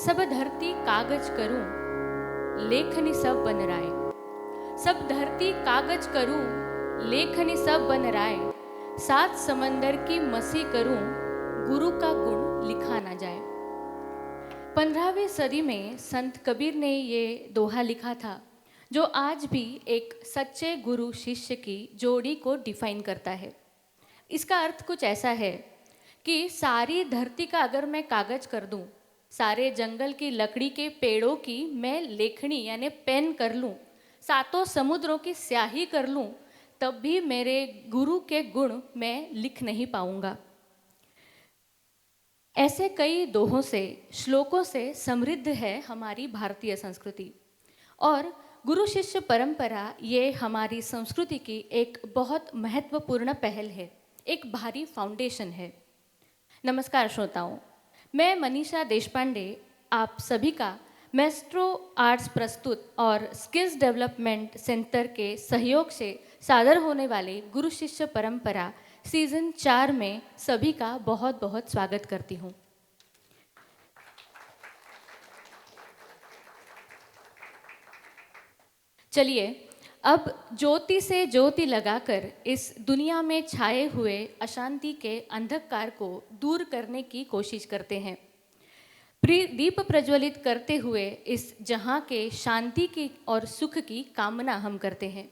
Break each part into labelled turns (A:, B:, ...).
A: सब धरती कागज करूं, लेखनी सब बन राय। सब धरती कागज करूं, लेखनी सब बन राय। सात समंदर की मसी करूं, गुरु का गुण लिखा ना जाए। 15वीं सदी में संत कबीर ने ये दोहा लिखा था, जो आज भी एक सच्चे गुरु शिष्य की जोड़ी को डिफाइन करता है। इसका अर्थ कुछ ऐसा है कि सारी धरती का अगर मैं कागज कर दूं, सारे जंगल की लकड़ी के पेड़ों की मैं लेखनी यानी पेन कर लूं, सातों समुद्रों की स्याही कर लूं, तब भी मेरे गुरु के गुण मैं लिख नहीं पाऊंगा। ऐसे कई दोहों से, श्लोकों से समृद्ध है हमारी भारतीय संस्कृति और गुरु शिष्य परंपरा ये हमारी संस्कृति की एक बहुत महत्वपूर्ण पहल है, एक भारी फाउंडेशन है। नमस्कार श्रोताओं, मैं मनीषा देशपांडे आप सभी का मेस्ट्रो आर्ट्स प्रस्तुत और स्किल्स डेवलपमेंट सेंटर के सहयोग से सादर होने वाले गुरु शिष्य परंपरा सीजन 4 में सभी का बहुत बहुत स्वागत करती हूँ। चलिए अब ज्योति से ज्योति लगाकर इस दुनिया में छाए हुए अशांति के अंधकार को दूर करने की कोशिश करते हैं। दीप प्रज्वलित करते हुए इस जहां के शांति की और सुख की कामना हम करते हैं।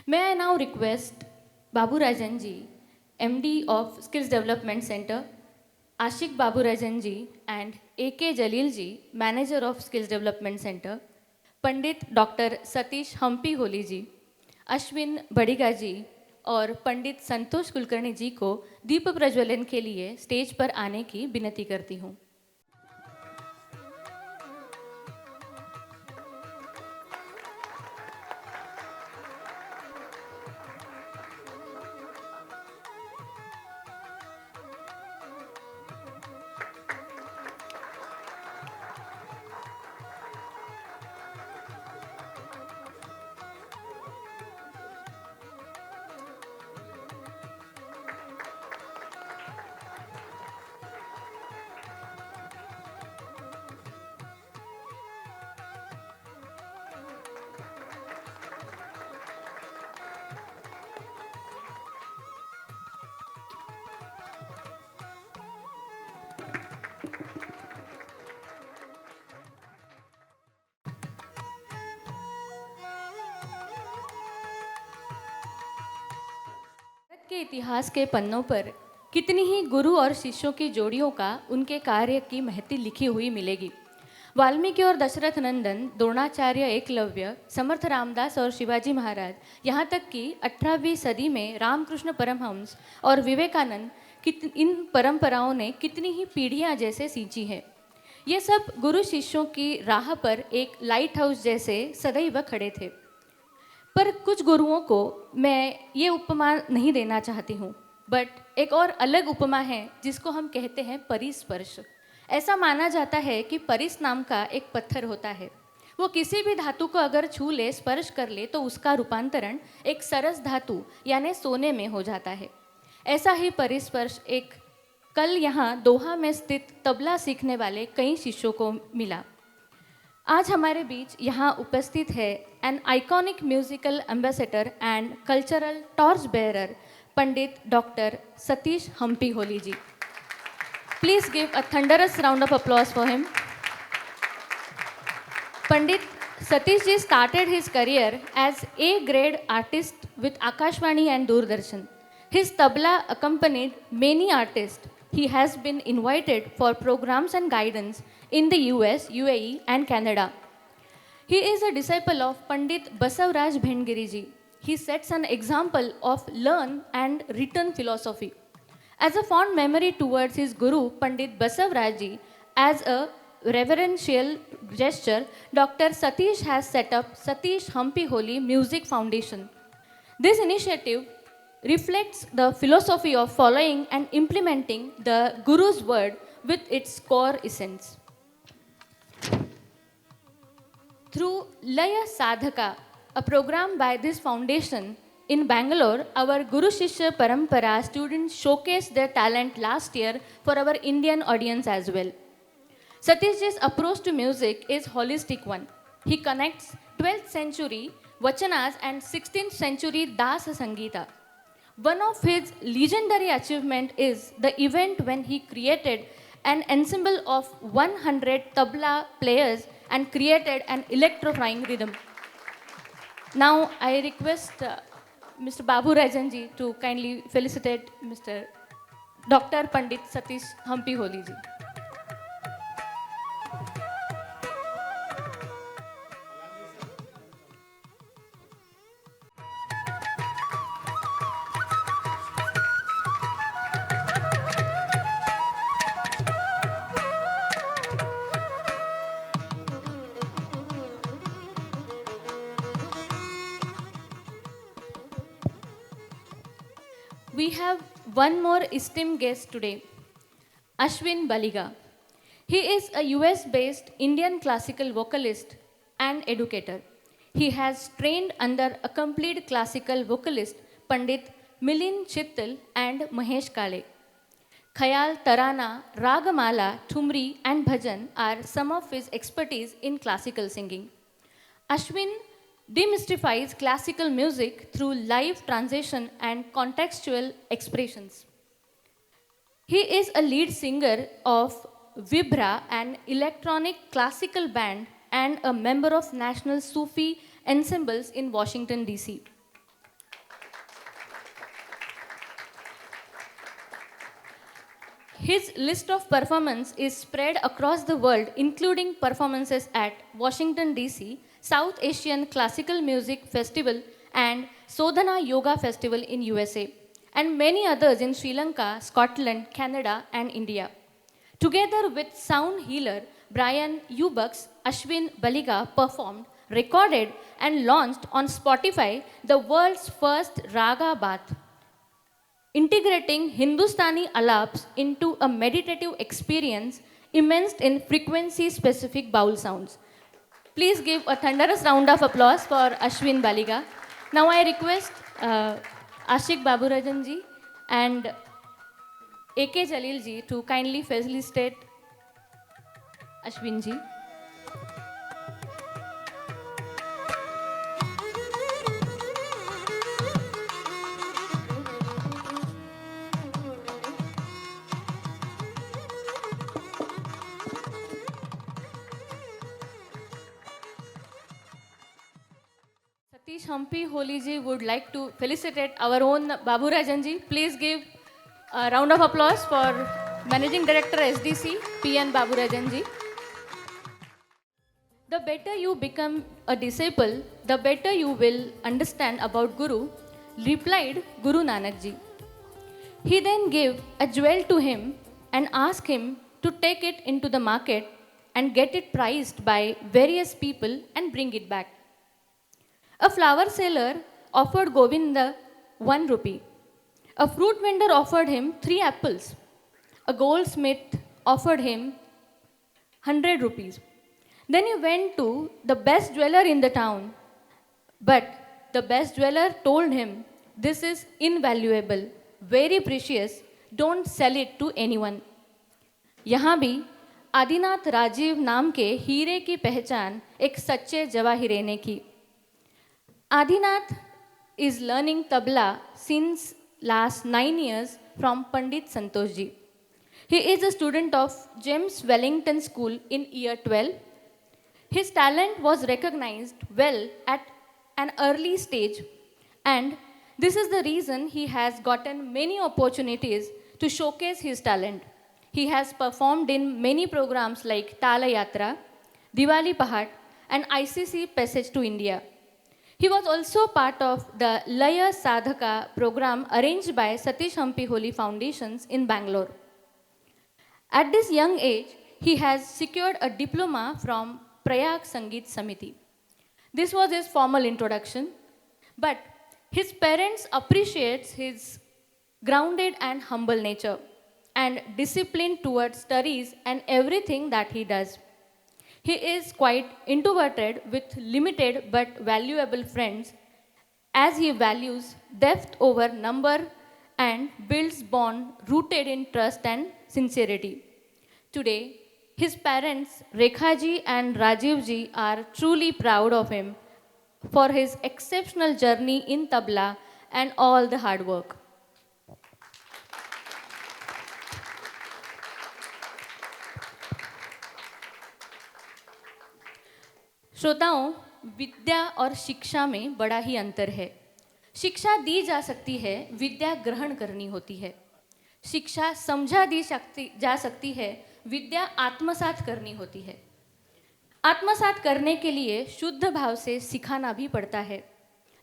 A: मैं I now request Babu Rajan ji, MD of Skills Development Center, Ashik Babu Rajan ji and AK Jalil ji, Manager of Skills Development Center, Pandit doctor Satish Hampi Holi ji, Ashwin Badiga ji और पंडित संतोष कुलकर्णी जी को दीप प्रज्वलन के लिए स्टेज पर आने की विनती करती हूँ। के इतिहास के पन्नों पर कितनी ही गुरु और शिष्यों की जोड़ियों का उनके कार्य की महती लिखी हुई मिलेगी। वाल्मीकि और दशरथ नंदन, द्रोणाचार्य, एकलव्य, समर्थ रामदास और शिवाजी महाराज, यहाँ तक कि 18वीं सदी में रामकृष्ण परमहंस और विवेकानंद, इन परंपराओं ने कितनी ही पीढ़ियाँ जैसे सींची हैं। ये सब गुरु शिष्यों की राह पर एक लाइट हाउस जैसे सदैव खड़े थे। पर कुछ गुरुओं को मैं ये उपमा नहीं देना चाहती हूँ, बट एक और अलग उपमा है जिसको हम कहते हैं परिस्पर्श। ऐसा माना जाता है कि परिस नाम का एक पत्थर होता है, वो किसी भी धातु को अगर छू ले, स्पर्श कर ले, तो उसका रूपांतरण एक सरस धातु यानी सोने में हो जाता है। ऐसा ही परिस्पर्श एक कल यहाँ दोहा में स्थित तबला सीखने वाले कई शिष्यों को मिला। आज हमारे बीच यहाँ उपस्थित है an iconic musical ambassador and cultural torch bearer Pandit doctor Satish Hampi Holi ji. Please give a thunderous round of applause for him. Pandit Satish ji started his career as A-grade artist with Akashvani and Doordarshan. His tabla accompanied many artists. He has been invited for programs and guidance in the US, UAE and Canada. He is a disciple of Pandit Basavaraj Bhendgiri ji. He sets an example of learn and written philosophy. As a fond memory towards his guru, Pandit Basavaraj ji, as a reverential gesture, Dr. Satish has set up Satish Hampi Holi Music Foundation. This initiative reflects the philosophy of following and implementing the Guru's word with its core essence. Through Laya Sadhaka, a program by this foundation in Bangalore, our Guru Shishya Parampara students showcased their talent last year for our Indian audience as well. Satish's approach to music is holistic one. He connects 12th century Vachanas and 16th century Das Sangeeta. One of his legendary achievements is the event when he created an ensemble of 100 tabla players and created an electrifying rhythm. Now I request Mr. Babu Rajanji to kindly felicitate Mr. Dr. Pandit Satish Hampi Holiji. We have one more esteemed guest today, Ashwin Baliga. He is a US based Indian classical vocalist and educator. He has trained under accomplished classical vocalist Pandit Milind Chittal and Mahesh Kale. Khayal, Tarana, Ragamala, Thumri, and Bhajan are some of his expertise in classical singing. Ashwin demystifies classical music through live transition and contextual expressions. He is a lead singer of Vibra, an electronic classical band, and a member of National Sufi ensembles in Washington, D.C. His list of performance is spread across the world, including performances at Washington, D.C., South Asian Classical Music Festival, and Sodhana Yoga Festival in USA, and many others in Sri Lanka, Scotland, Canada, and India. Together with sound healer Brian Eubucks, Ashwin Baliga performed, recorded, and launched on Spotify the world's first Raga Bath, integrating Hindustani alaps into a meditative experience immersed in frequency-specific baul sounds. Please give a thunderous round of applause for Ashwin Baliga. Now I request Ashik Baburajan ji and A.K. Jalil ji to kindly felicitate Ashwin ji. Satish Hampi Holiji would like to felicitate our own Babu Rajanji. Please give a round of applause for Managing Director SDC, P.N. Babu Rajanji. The better you become a disciple, the better you will understand about Guru, replied Guru Nanak Ji. He then gave a jewel to him and asked him to take it into the market and get it priced by various people and bring it back. A flower seller offered Govinda 1 rupee. A fruit vendor offered him 3 apples. A goldsmith offered him 100 rupees. Then he went to the best jeweler in the town. But the best jeweler told him, "This is invaluable, very precious, don't sell it to anyone." यहाँ भी आदिनाथ राजीव नाम के हीरे की पहचान एक सच्चे जवाहिरे ने की. Adinath is learning tabla since last 9 years from Pandit Santosh ji. He is a student of James Wellington School in year 12. His talent was recognized well at an early stage, and this is the reason he has gotten many opportunities to showcase his talent. He has performed in many programs like Tala Yatra, Diwali Pahad, and ICC Passage to India. He was also part of the Laya Sadhaka program arranged by Satish Hampi Holi Foundations in Bangalore. At this young age, he has secured a diploma from Prayag Sangeet Samiti. This was his formal introduction, but his parents appreciate his grounded and humble nature and discipline towards studies and everything that he does. He is quite introverted with limited but valuable friends, as he values depth over number and builds bond rooted in trust and sincerity. Today, His parents, Rekha ji and Rajiv ji, are truly proud of him for his exceptional journey in tabla and all the hard work. श्रोताओं, विद्या और शिक्षा में बड़ा ही अंतर है। शिक्षा दी जा सकती है, विद्या ग्रहण करनी होती है। शिक्षा समझा दी जा सकती है, विद्या आत्मसात करनी होती है। आत्मसात करने के लिए शुद्ध भाव से सिखाना भी पड़ता है।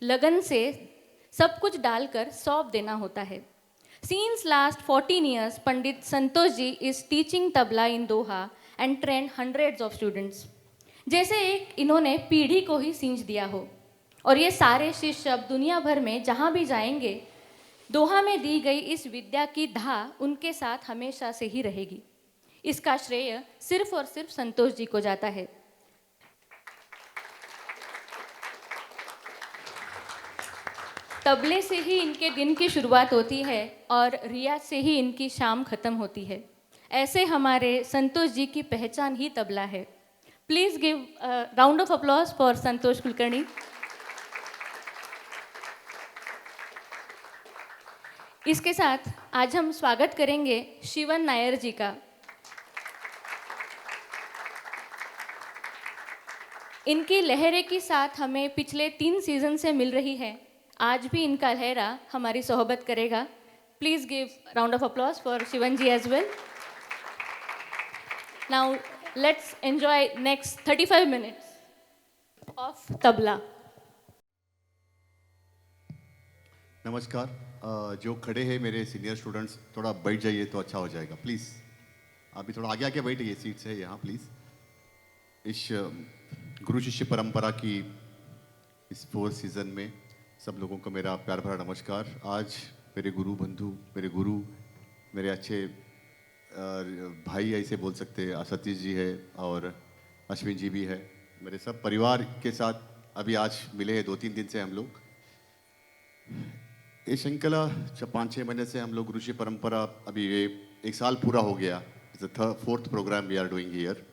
A: लगन से सब कुछ डालकर सौंप देना होता है। Since last 14 years, Pandit Santosh ji is teaching tabla in Doha and trained hundreds of students. जैसे एक इन्होंने पीढ़ी को ही सींच दिया हो, और ये सारे शिष्य अब दुनिया भर में जहाँ भी जाएंगे, दोहा में दी गई इस विद्या की धाह उनके साथ हमेशा से ही रहेगी। इसका श्रेय सिर्फ और सिर्फ संतोष जी को जाता है। तबले से ही इनके दिन की शुरुआत होती है और रियाज से ही इनकी शाम खत्म होती है। ऐसे हमारे संतोष जी की पहचान ही तबला है। Please give round of applause for Santosh Kulkarni. इसके साथ आज हम स्वागत करेंगे शिवन नायर जी का। इनकी लहरे की साथ हमें पिछले 3 सीजन से मिल रही है। आज भी इनका लहरा हमारी सोहबत करेगा। Please give round of applause for Shivan ji as well. Now let's enjoy next 35 minutes of tabla.
B: नमस्कार। जो खड़े हैं मेरे सीनियर स्टूडेंट्स, थोड़ा बैठ जाइए तो अच्छा हो जाएगा प्लीज़। आप भी थोड़ा आगे आके बैठिए, सीट्स है यहाँ प्लीज़। इस गुरु शिष्य परंपरा की इस 4th सीज़न में सब लोगों को मेरा प्यार भरा नमस्कार। आज मेरे गुरु बंधु, मेरे गुरु, मेरे अच्छे भाई ऐसे बोल सकते हैं, सतीश जी है और अश्विन जी भी है। मेरे सब परिवार के साथ अभी आज मिले हैं 2-3 दिन से हम लोग। ये श्रृंखला 5-6 महीने से हम लोग ऋषि परंपरा, अभी ये 1 साल पूरा हो गया। It's the 4th programme we are doing here.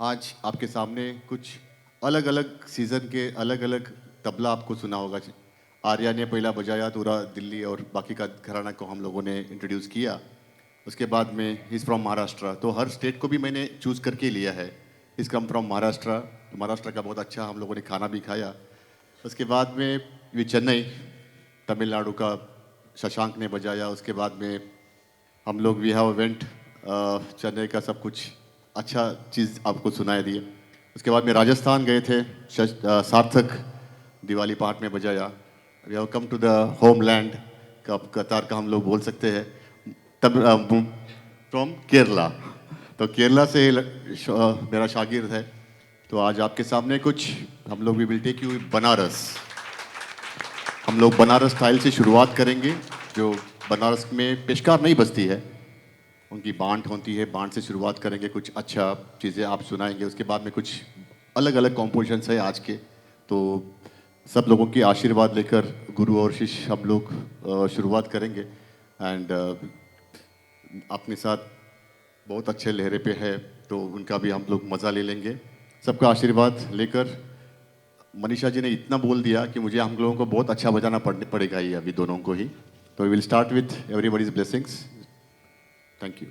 B: आज आपके सामने कुछ अलग अलग सीज़न के अलग अलग तबला आपको सुना होगा। आर्या ने पहला बजाया, पूरा दिल्ली और बाकी का घराना को हम लोगों ने इंट्रोड्यूस किया। उसके बाद में इज़ फ्रॉम महाराष्ट्र, तो हर स्टेट को भी मैंने चूज़ करके लिया है। इज़ कम फ्रॉम महाराष्ट्र, तो महाराष्ट्र का बहुत अच्छा हम लोगों ने खाना भी खाया। उसके बाद में ये चेन्नई, तमिलनाडु का शशांक ने बजाया। उसके बाद में हम लोग वी हैव इवेंट चेन्नई का सब कुछ अच्छा चीज़ आपको सुनाई दी। उसके बाद में राजस्थान गए थे, सार्थक दिवाली पाठ में बजाया। We have come to the homeland का कतार का हम लोग बोल सकते हैं, तब फ्रॉम केरला। तो केरला से मेरा शागिर्द है। तो आज आपके सामने कुछ हम लोग we will take you Banaras. हम लोग बनारस स्टाइल से शुरुआत करेंगे। जो बनारस में पेशकार नहीं बजती है, उनकी बांट होती है, बांट से शुरुआत करेंगे। कुछ अच्छा चीज़ें आप सुनाएंगे। उसके बाद में कुछ अलग अलग कॉम्पोजिशंस है आज के। तो सब लोगों की आशीर्वाद लेकर गुरु और शिष्य हम लोग शुरुआत करेंगे। एंड अपने साथ बहुत अच्छे लहरे पे है, तो उनका भी हम लोग मज़ा ले लेंगे। सबका आशीर्वाद लेकर मनीषा जी ने इतना बोल दिया कि मुझे हम लोगों को बहुत अच्छा बजाना पड़ेगा ये अभी दोनों को ही। तो we will start with everybody's blessings. Thank you.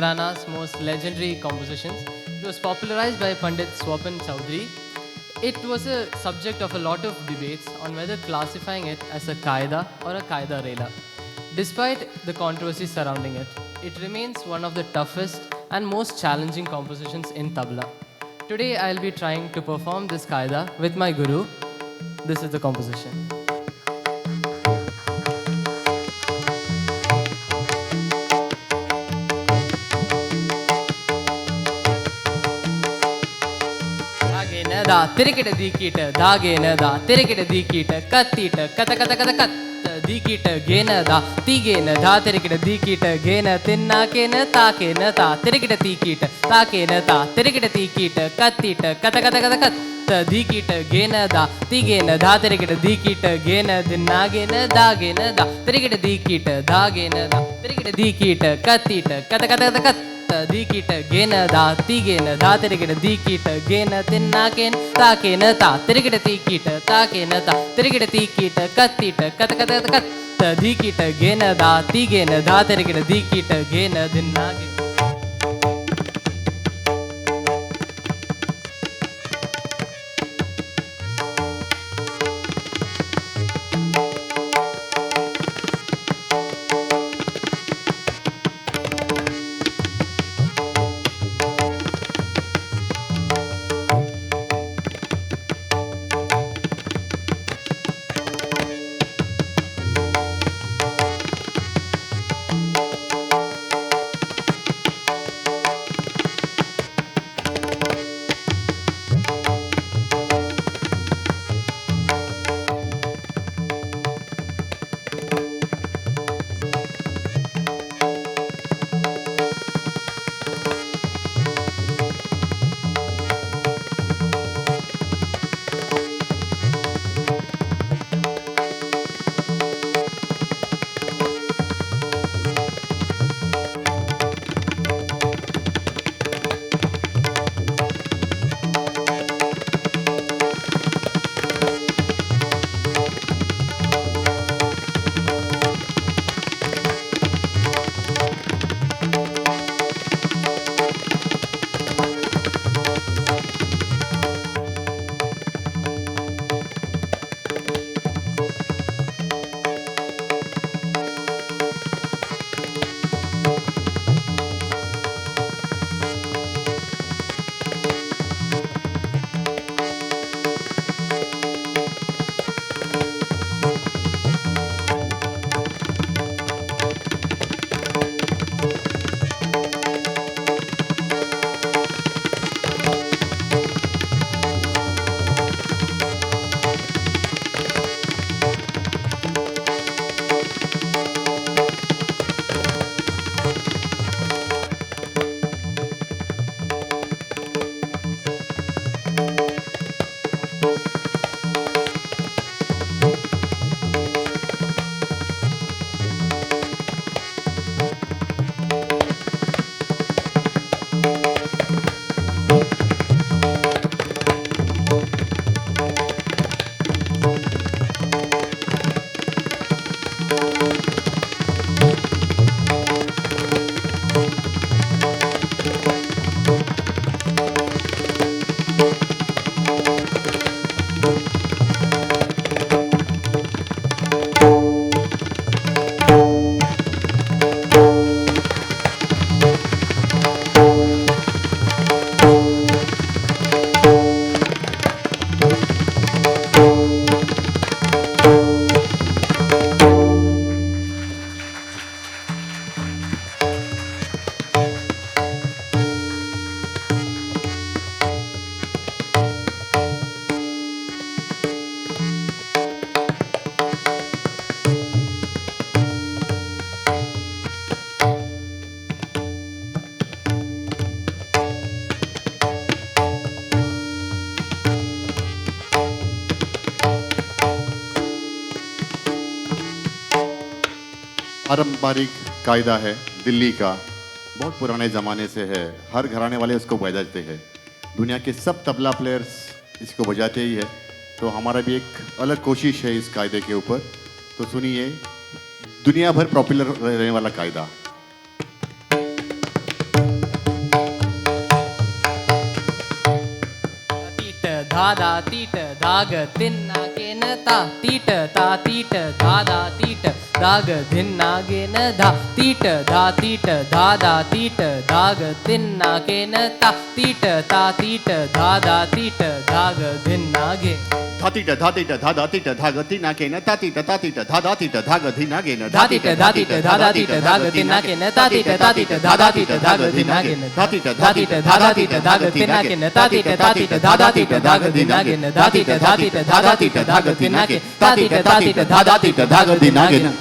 C: Gharana's most legendary compositions. It was popularized by Pandit Swapan Chowdhury. It was a subject of a lot of debates on whether classifying it as a qaida or a qaida rela. Despite the controversy surrounding it, it remains one of the toughest and most challenging compositions in tabla. Today I'll be trying to perform this qaida with my guru. This is the composition. Da tirikita dikita dagena da tirikita dikita kattita kata kata kata kat dikita gena da tigena da tirikita dikita gena tinna kena ta kena ta tirikita dikita ta kena ta tirikita dikita kattita kata kata kata kat dikita gena da tigena da tirikita dikita gena tinna gena da tirikita dikita da gena da tirikita dikita kattita kata kata kata kat dikita gena da tigena da tirikita dikita gena tinna ken ta kena ta tirikita dikita ta kena ta tirikita dikita kattita kata kata kat dikita gena da tigena da tirikita dikita gena tinna ken.
B: पारंपरिक कायदा है दिल्ली का, बहुत पुराने ज़माने से है, हर घराने वाले उसको बजाते हैं, दुनिया के सब तबला प्लेयर्स इसको बजाते ही है। तो हमारा भी एक अलग कोशिश है इस कायदे के ऊपर। तो सुनिए, दुनिया भर पॉपुलर रहने वाला कायदा।
C: धादा तीट धाग तिन्ना केन ता तीट ता तीट धादा तीट धाग धिन्ना गेन धा तीट धा तीट धादा तीट धाग तिन्ना केन ता तीट धादा तीट धाग धिन्ना गे
B: धातीट धातीट धादातीट धाग तिना केन तातीट धादातीट धाग धिना गेन
C: धातीट धादातीट धाग तिन्ना केन तातीट धादातीट धाग धिन्ना गेन
B: धातीट
C: धातीट धाग तिन्ना केन तातीट धादातीट धाग धिन्ना गेन धातीट धादातीट धाग तिन्ना केन तातीट धादातीट धाग
B: धिना गेन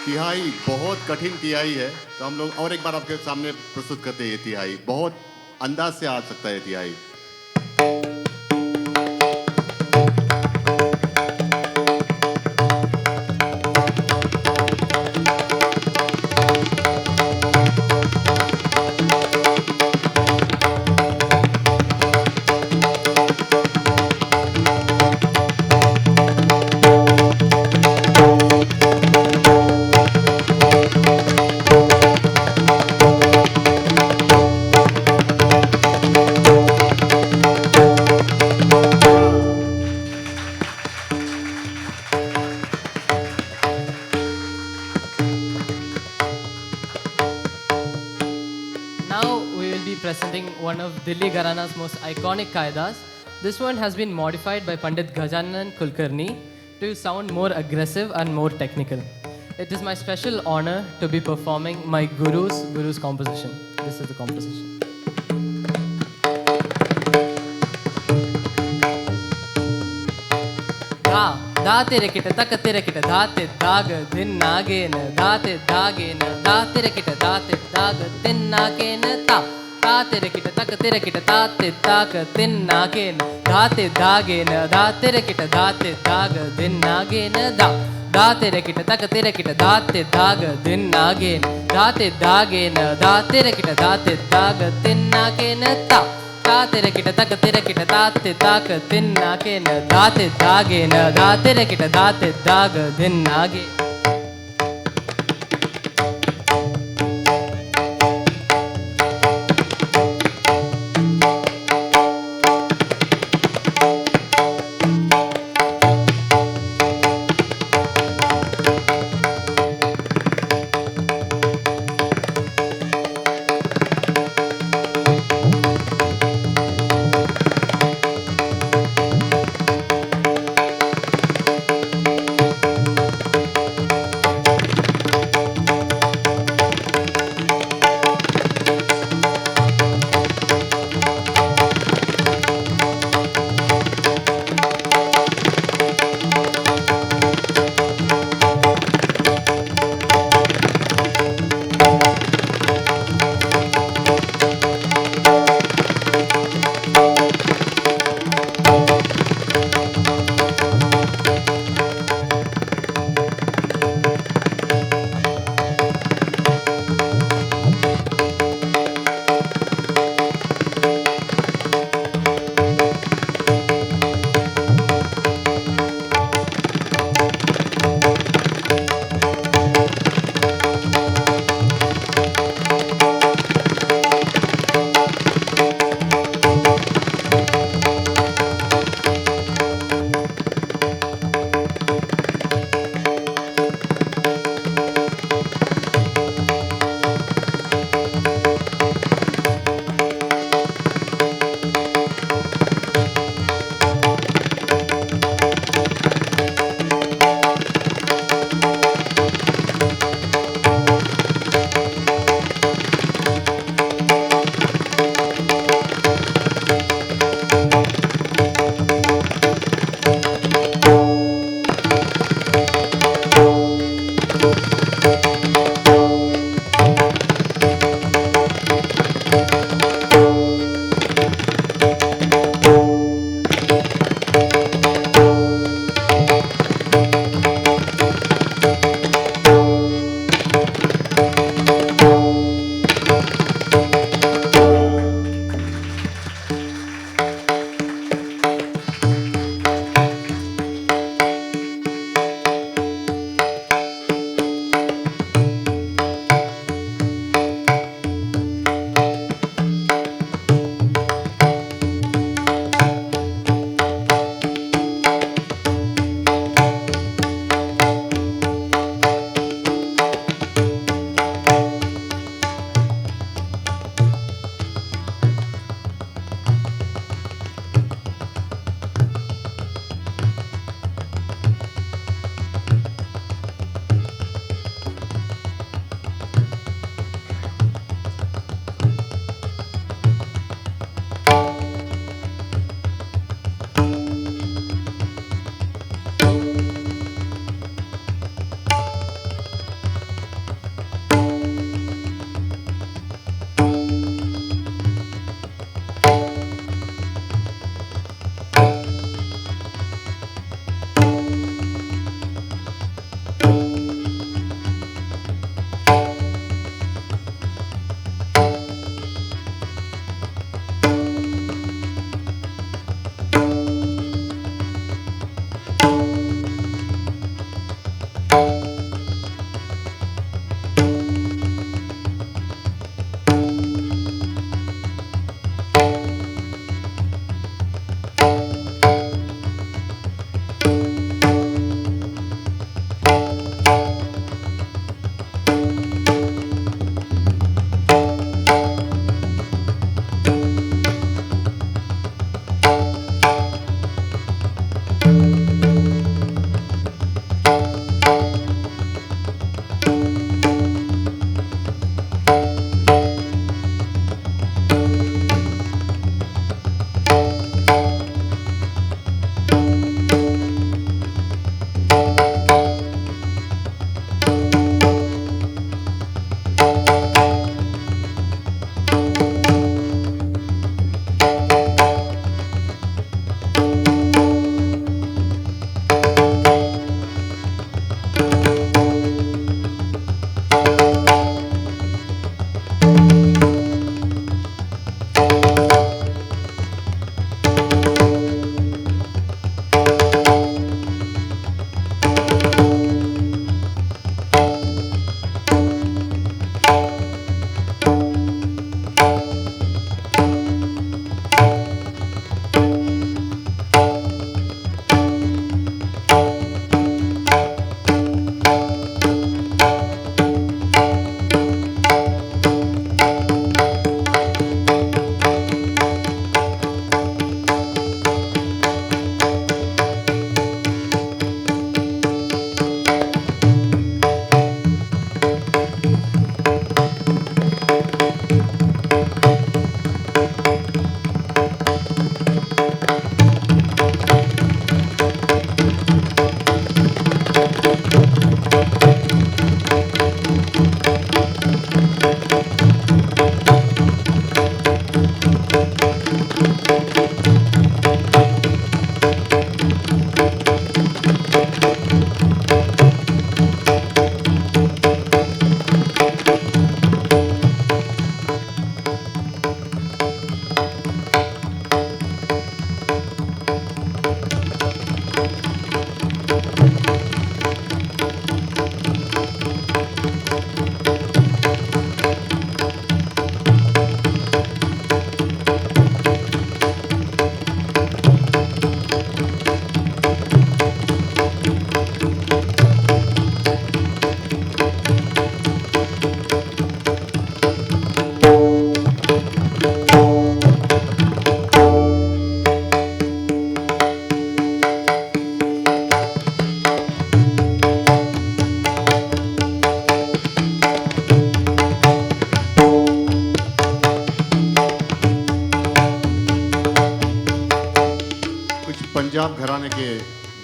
B: तिहाई बहुत कठिन तिहाई है, तो हम लोग और एक बार आपके सामने प्रस्तुत करते हैं। ये तिहाई बहुत अंदाज से आ सकता है तिहाई।
C: one of Delhi Gharana's most iconic kaidas. This one has been modified by Pandit Gajanan Kulkarni to sound more aggressive and more technical. It is my special honor to be performing my Guru's composition. This is the composition. Da tirekita taka tirekita dhate daga dhinnagena dhate dhagena da tirekita dhate daga dhinnagena ta tirekita taka tirekita dhate daga dhinnagena dhate dhagena da tirekita dhate daga dhinnagena da tirekita taka tirekita dhate daga dhinnagena dhate dhagena da tirekita dhate daga dhinnagena ta tirekita taka tirekita dhate daga dhinnagena dhate dhagena da tirekita dhate daga dhinnagena.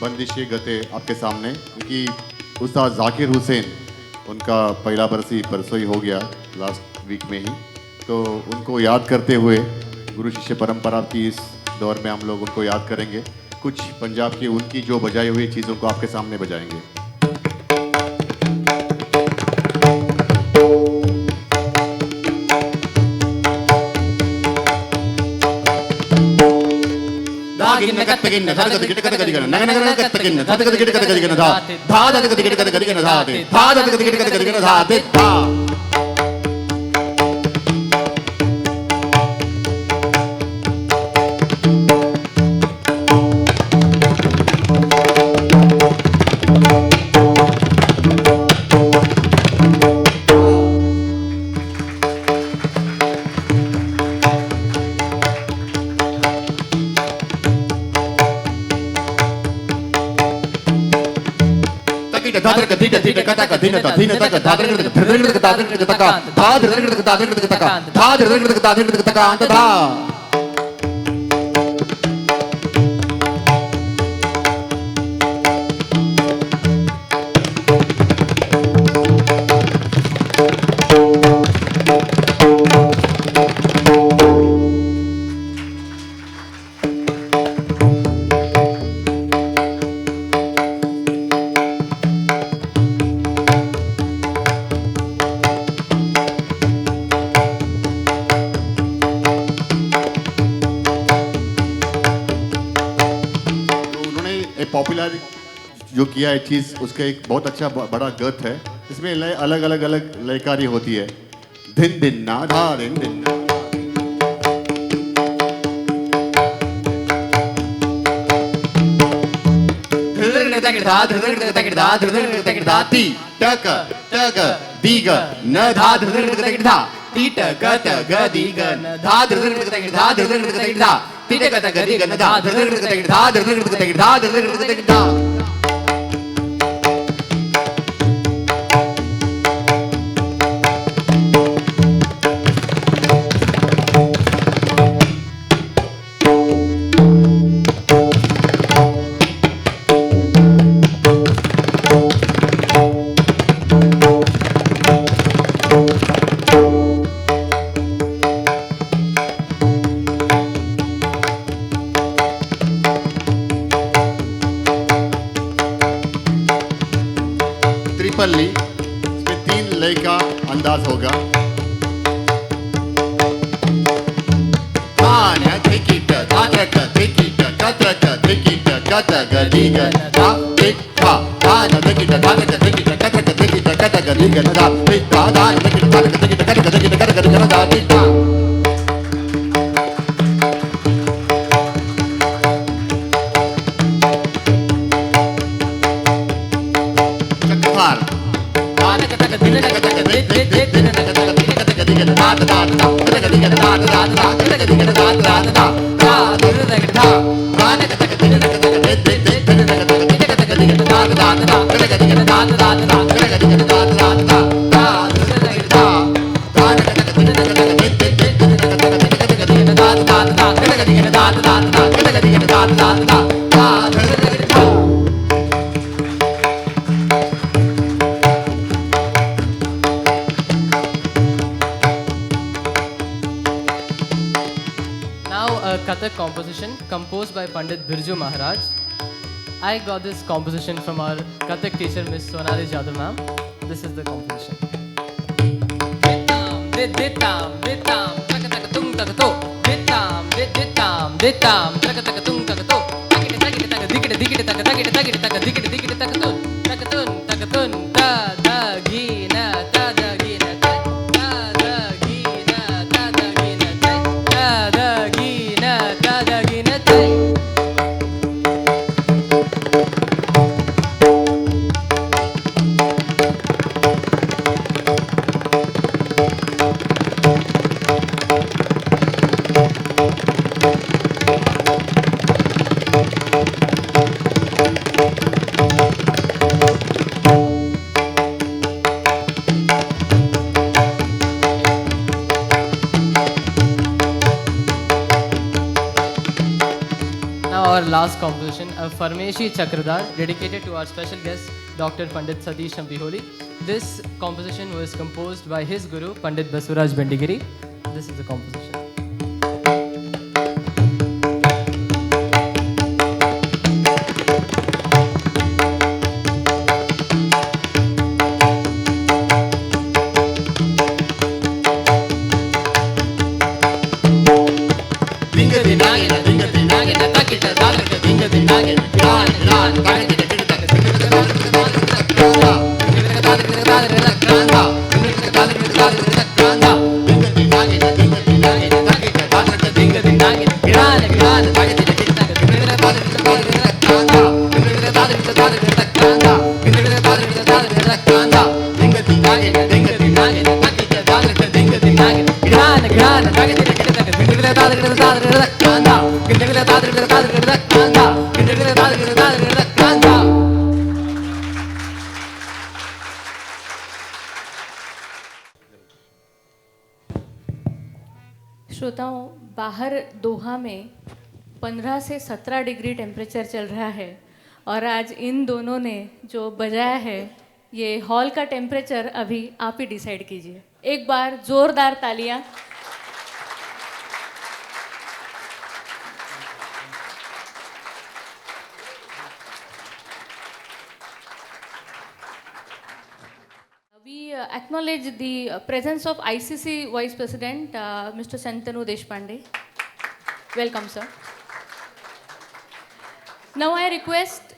B: बंदिशे गते आपके सामने, क्योंकि उस्ताद जाकिर हुसैन उनका पहला बरसी परसों ही हो गया, लास्ट वीक में ही। तो उनको याद करते हुए गुरु शिष्य परंपरा की इस दौर में हम लोग उनको याद करेंगे। कुछ पंजाब की उनकी जो बजाई हुई चीज़ों को आपके सामने बजाएंगे।
C: ದಾಗಿನ ಕತ್ತಗಿನ ಧಡಗದ ಗಿಡಕದ ಗದಿಗನ ನಗನಗನ ಕತ್ತಗಿನ ಧಡಗದ ಗಿಡಕದ ಗದಿಗನ ಧಾದದ ಗಿಡಕದ ಗದಿಗನ ಧಾದೆ ಧಾದದ ಗಿಡಕದ ಗದಿಗನ ಧಾದೆ ಧಾ
B: पॉपुलर जो किया है चीज़, उसका एक बहुत अच्छा बड़ा गर्थ है। इसमें लय अलग अलग लयकारी होती है। धिन दिन ना धा दिन दिन ना ती टक टक दीग न धा धा टीट गत गदीग न धा धा टीट गत गदीग न धा धा त्रिपल्ली, इसमें 3 लय का अंदाज होगा। धिकिट धात्रक धिकिट कत्रक धिकिट कत गदीग धा धिक धा धान धिकिट धात्रक धिकिट कत्रक धिकिट कत गदीग धा धिक धा धान धिकिट धात्रक धिकिट कत धिकिट कत गदीग धा धिक धा। चक्रधार
C: Kathak composition composed by Pandit Birju Maharaj. I got this composition from our Kathak teacher Miss Sonali Jadhav ma'am. This is the composition. Vitam, vitam, vitam, taka taka tung taka to. Vitam, vitam, vitam, taka taka tung taka to. Takita takita taka dikita dikita taka takita takita taka dikita dikita taka tun. Taka tun ta da gi na ta da gi na ta da gi na ta da gi na ta da gi na ta da gi na ta. Farmeshi Chakradar, dedicated to our special guest, Dr. Pandit Satish Ampiholi. This composition was composed by his guru, Pandit Basuraj Bendigiri. This is the composition.
A: श्रोताओं, बाहर दोहा में 15 से 17 degree temperature चल रहा है और आज इन दोनों ने जो बजाया है, ये हॉल का टेम्परेचर अभी आप ही डिसाइड कीजिए। एक बार जोरदार तालियां। We acknowledge the presence of ICC Vice President, Mr. Santanu Deshpande. Welcome, sir. Now I request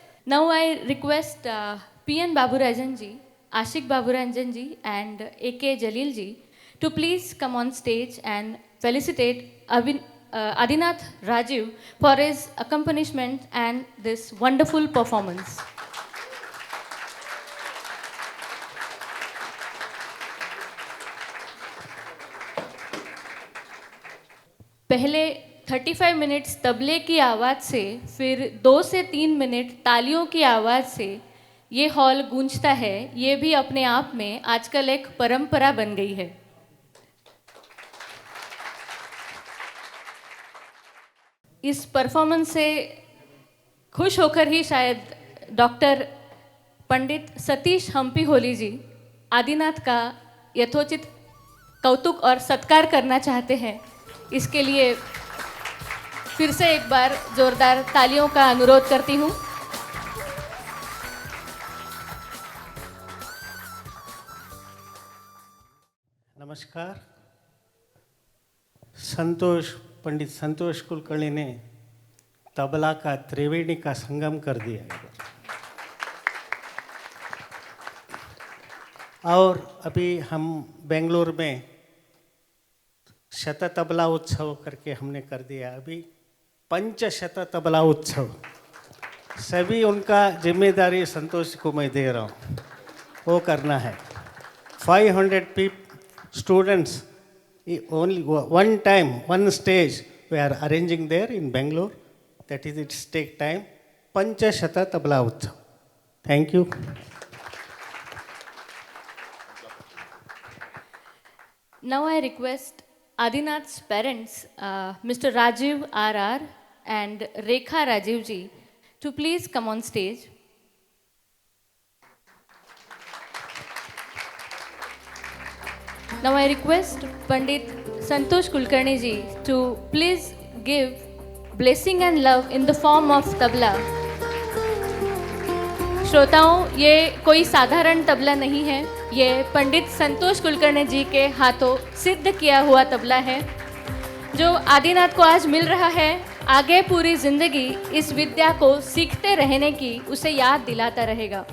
A: P.N. Baburajan ji, Ashik Baburajan ji, and A.K. Jalil ji to please come on stage and felicitate Adinath Rajiv for his accompaniment and this wonderful performance. पहले 35 minutes तबले की आवाज़ से, फिर 2 से 3 minute तालियों की आवाज़ से ये हॉल गूंजता है। ये भी अपने आप में आजकल एक परंपरा बन गई है। इस परफॉर्मेंस से खुश होकर ही शायद डॉक्टर पंडित सतीश हम्पीहोली जी आदिनाथ का यथोचित कौतुक और सत्कार करना चाहते हैं। इसके लिए फिर से एक बार जोरदार तालियों का अनुरोध करती हूँ।
D: नमस्कार। पंडित संतोष कुलकर्णी ने तबला का त्रिवेणी का संगम कर दिया है। और अभी हम बेंगलोर में शत तबला उत्सव करके हमने कर दिया। अभी पंचशत तबला उत्सव, सभी उनका जिम्मेदारी संतोष को मैं दे रहा हूँ, वो करना है। 500 students, only one time, one stage we are arranging there in Bangalore. That is, it take time. Panchashata tabla utsav. Thank you.
A: Now I request Adinath's parents, Mr. Rajiv R.R. and Rekha Rajiv ji, to please come on stage. Now I request Pandit Santosh Kulkarni ji to please give blessing and love in the form of tabla. श्रोताओं, ये कोई साधारण तबला नहीं है, ये पंडित संतोष कुलकर्णी जी के हाथों सिद्ध किया हुआ तबला है, जो आदिनाथ को आज मिल रहा है। आगे पूरी जिंदगी इस विद्या को सीखते रहने की उसे याद दिलाता रहेगा।